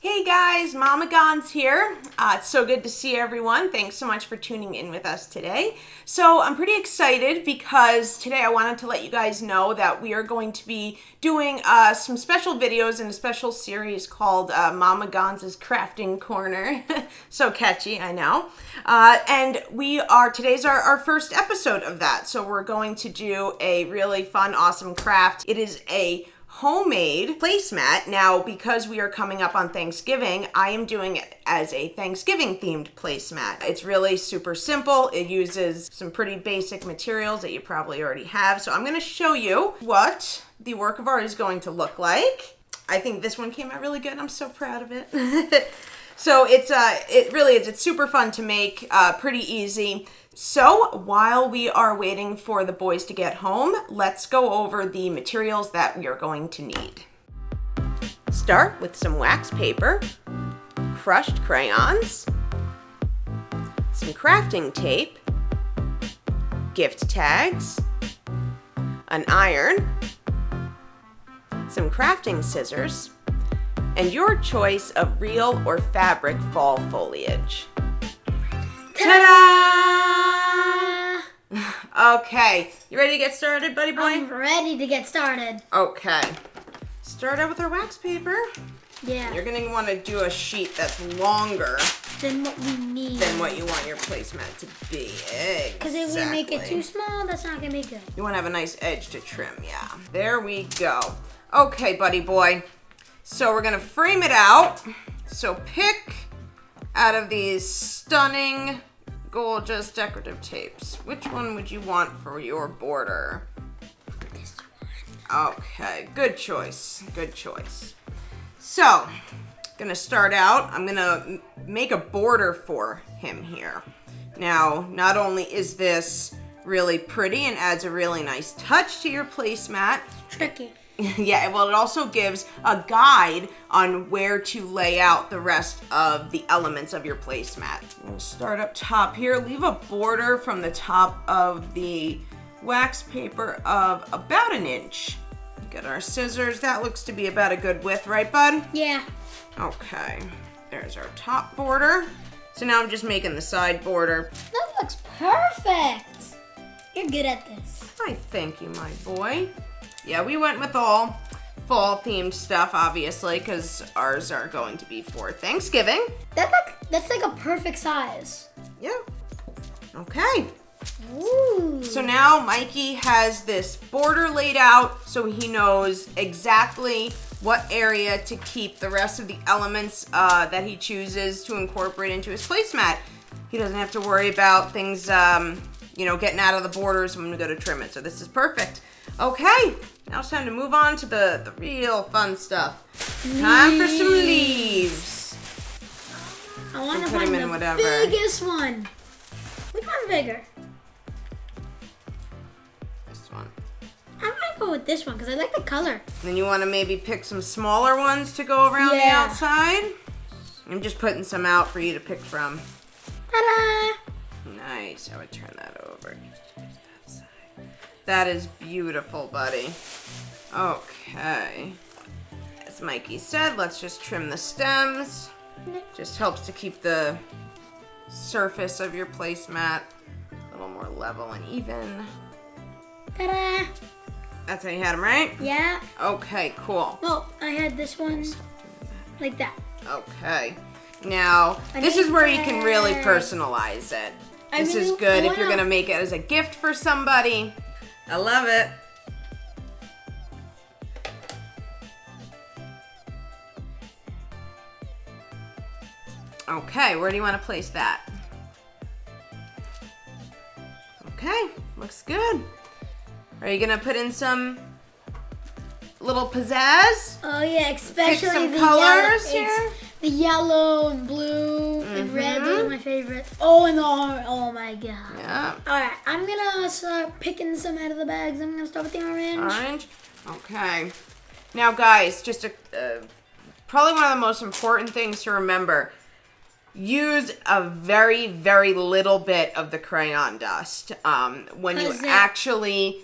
Hey guys, Momma Gonz here. It's so good to see everyone. Thanks so much for tuning in with us today. So I'm pretty excited because today I wanted to let you guys know that we are going to be doing some special videos in a special series called Momma Gonz's Crafting Corner. So catchy, I know. And today's our first episode of that. So we're going to do a really fun, awesome craft. It is a homemade placemat. Now, because we are coming up on Thanksgiving, I am doing it as a Thanksgiving themed placemat. It's really super simple. It uses some pretty basic materials that you probably already have. So I'm going to show you what the work of art is going to look like. I think this one came out really good. I'm so proud of it. So it really is. It's super fun to make, pretty easy. So while we are waiting for the boys to get home, let's go over the materials that we are going to need. Start with some wax paper, crushed crayons, some crafting tape, gift tags, an iron, some crafting scissors, and your choice of real or fabric fall foliage. Ta-da! Okay, you ready to get started, buddy boy? I'm ready to get started. Okay. Start out with our wax paper. Yeah. You're going to want to do a sheet that's longer than what we need. Than what you want your placemat to be. Exactly. Because if we make it too small, that's not going to be good. You want to have a nice edge to trim, yeah. There we go. Okay, buddy boy. So we're going to frame it out. So pick out of these stunning, gorgeous decorative tapes. Which one would you want for your border? This one. Okay, good choice. Good choice. So, gonna start out, I'm gonna make a border for him here. Now, not only is this really pretty and adds a really nice touch to your placemat. Tricky. Yeah, well, it also gives a guide on where to lay out the rest of the elements of your placemat. I'm gonna start up top here. Leave a border from the top of the wax paper of about 1 inch. Get our scissors. That looks to be about a good width, right, bud? Yeah. Okay, there's our top border. So now I'm just making the side border. That looks perfect. You're good at this. I thank you, my boy. Yeah, we went with all fall-themed stuff, obviously, because ours are going to be for Thanksgiving. That's like a perfect size. Yeah. Okay. Ooh. So now Mikey has this border laid out so he knows exactly what area to keep the rest of the elements that he chooses to incorporate into his placemat. He doesn't have to worry about things, getting out of the borders when we go to trim it. So this is perfect. Okay, now it's time to move on to the real fun stuff. Time for some leaves. I want to put find them in the whatever. biggest one. Which one's bigger? This one. I'm gonna go with this one because I like the color. Then you want to maybe pick some smaller ones to go around the outside. I'm just putting some out for you to pick from. Ta-da! Nice. I would turn that over. That is beautiful, buddy. Okay. As Mikey said, let's just trim the stems. Just helps to keep the surface of your placemat a little more level and even. Ta-da! That's how you had them, right? Yeah. Okay, cool. Well, I had this one like that. Okay. Now, this is where you can really personalize it. This is good if you're going to make it as a gift for somebody. I love it. Okay, where do you want to place that? Okay, looks good. Are you gonna put in some little pizzazz? Oh yeah, especially some the colors yellow. here. The yellow and blue and red, those are my favorite. Oh, and the orange. Oh my god. Yeah. All right, I'm gonna start picking some out of the bags. I'm gonna start with the orange. Orange. Okay. Now, guys, just probably one of the most important things to remember. Use a very, very little bit of the crayon dust. When you actually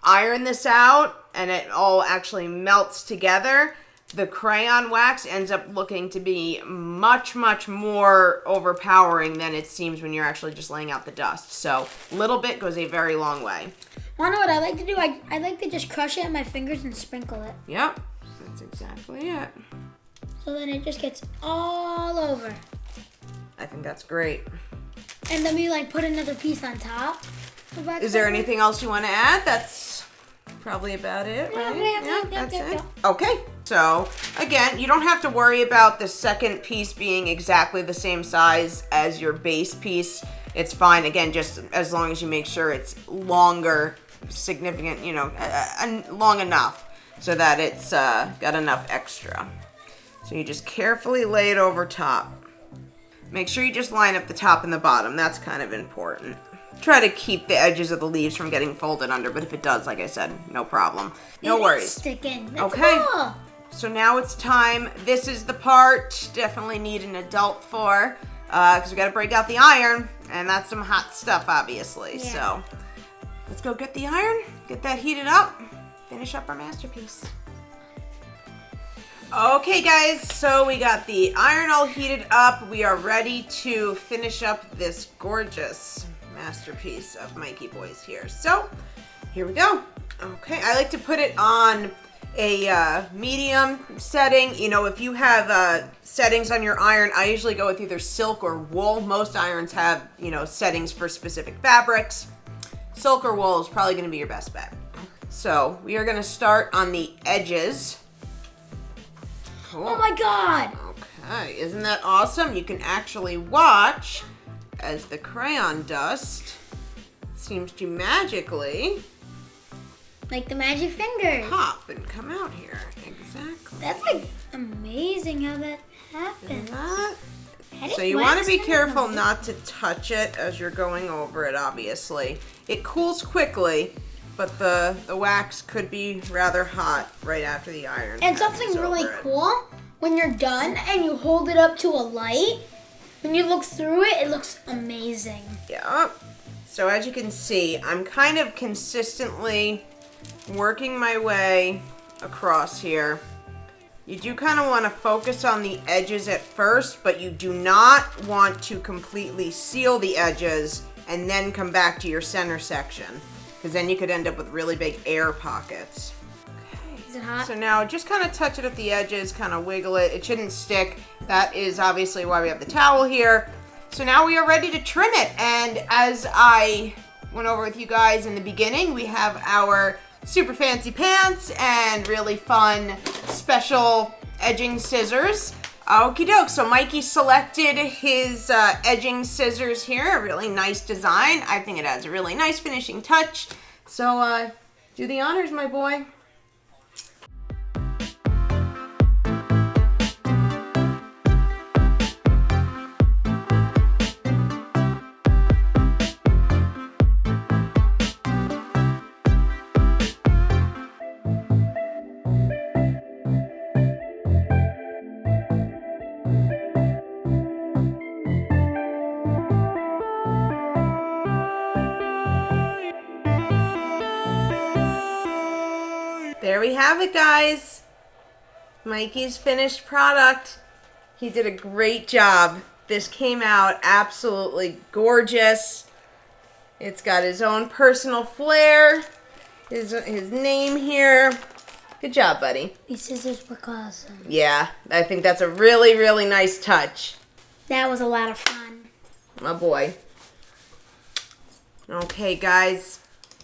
iron this out and it all actually melts together, the crayon wax ends up looking to be much, much more overpowering than it seems when you're actually just laying out the dust. So a little bit goes a very long way. Want to know what I like to do? I like to just crush it in my fingers and sprinkle it. Yep, that's exactly it. So then it just gets all over. I think that's great. And then we like put another piece on top. Is there anything else you want to add? That's probably about it, right? Yeah, that's it. Okay, so again, you don't have to worry about the second piece being exactly the same size as your base piece. It's fine, again, just as long as you make sure it's longer, significant, you know, long enough so that it's got enough extra. So you just carefully lay it over top. Make sure you just line up the top and the bottom. That's kind of important. Try to keep the edges of the leaves from getting folded under, but if it does, like I said, no problem. No worries. Sticking. That's okay. Cool. So now it's time. This is the part definitely need an adult for, because we got to break out the iron, and that's some hot stuff, obviously. Yeah. So let's go get the iron, get that heated up, finish up our masterpiece. Okay guys, so we got the iron all heated up. We are ready to finish up this gorgeous masterpiece of Mikey Boy's here. So here we go. Okay, I like to put it on a medium setting. You know, if you have settings on your iron, I usually go with either silk or wool. Most irons have, you know, settings for specific fabrics. Silk or wool is probably going to be your best bet. So we are going to start on the edges. Cool. Oh my God! Okay, isn't that awesome? You can actually watch as the crayon dust seems to magically like the magic finger pop and come out here. Exactly. That's like amazing how that happens. So you want to be careful not to touch it as you're going over it, obviously. It cools quickly, but the wax could be rather hot right after the iron. And something really cool, when you're done and you hold it up to a light, when you look through it, it looks amazing. Yeah. So as you can see, I'm kind of consistently working my way across here. You do kind of want to focus on the edges at first, but you do not want to completely seal the edges and then come back to your center section, because then you could end up with really big air pockets. Okay. Is it hot? So now just kind of touch it at the edges, kind of wiggle it. It shouldn't stick. That is obviously why we have the towel here. So now we are ready to trim it. And as I went over with you guys in the beginning, we have our super fancy pants and really fun special edging scissors. Okie doke, so Mikey selected his edging scissors here, a really nice design. I think it adds a really nice finishing touch. So do the honors, my boy. There we have it, guys. Mikey's finished product. He did a great job. This came out absolutely gorgeous. It's got his own personal flair, his name here. Good job, buddy. These scissors were awesome. Yeah, I think that's a really, really nice touch. That was a lot of fun. My boy. Okay, guys.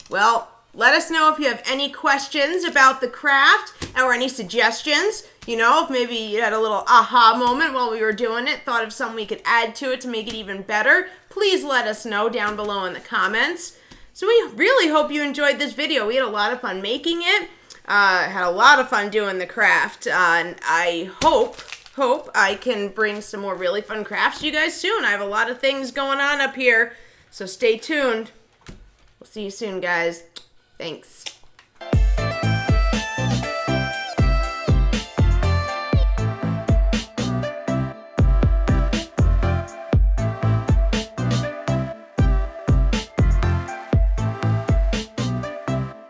Well, let us know if you have any questions about the craft or any suggestions. You know, if maybe you had a little aha moment while we were doing it, thought of something we could add to it to make it even better, please let us know down below in the comments. So we really hope you enjoyed this video. We had a lot of fun making it. Had a lot of fun doing the craft. And I hope I can bring some more really fun crafts to you guys soon. I have a lot of things going on up here, so stay tuned. We'll see you soon, guys. Thanks.